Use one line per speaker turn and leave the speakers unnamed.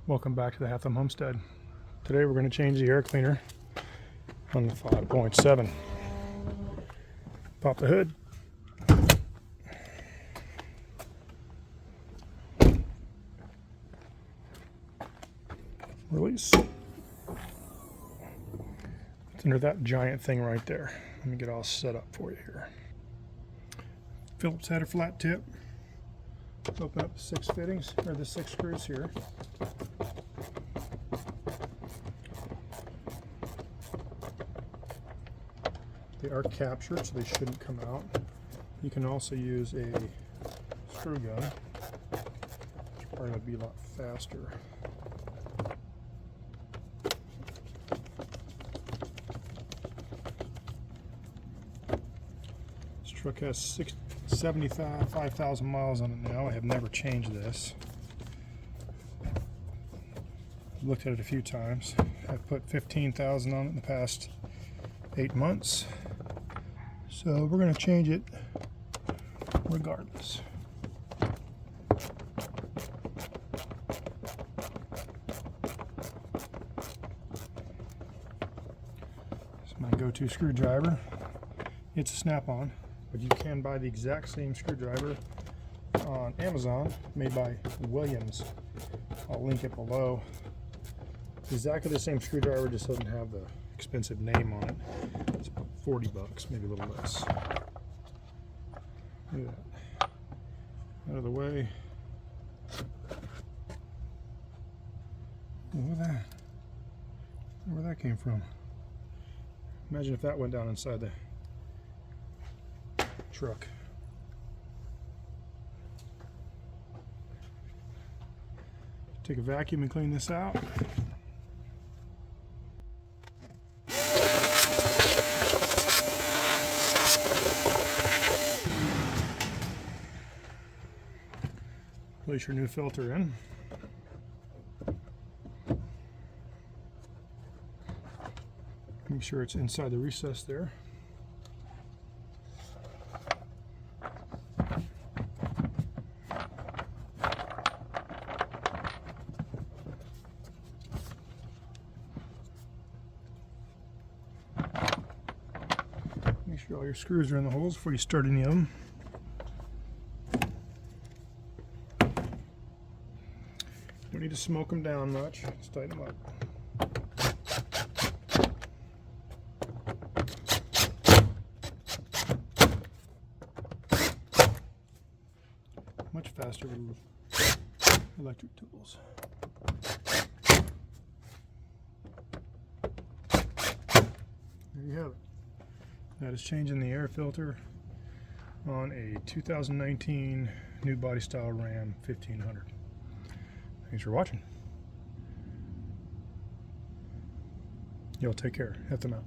Welcome back to the Hatham Homestead. Today we're going to change the air cleaner on the 5.7. Pop the hood. Release. It's under that giant thing right there. Let me get all set up for you here. Phillips header flat tip. Open up the 6 fittings, or the 6 screws here. They are captured, so they shouldn't come out. You can also use a screw gun, which probably would be a lot faster. This truck has 75,000 miles on it now. I have never changed this. I've looked at it a few times. I've put 15,000 on it in the past 8 months. So we're going to change it regardless. This is my go-to screwdriver. It's a snap-on, but you can buy the exact same screwdriver on Amazon, made by Williams. I'll link it below. Exactly the same screwdriver, just doesn't have the expensive name on it. It's about 40 bucks, maybe a little less. Look at that. Out of the way. Look at that. Where that came from. Imagine if that went down inside the truck. Take a vacuum and clean this out. Place your new filter in. Make sure it's inside the recess there. Make sure all your screws are in the holes before you start any of them. Don't need to smoke them down much. Just tighten them up. Much faster with electric tools. There you have it. That is changing the air filter on a 2019 new body style Ram 1500. Thanks for watching. Y'all take care. Have them out.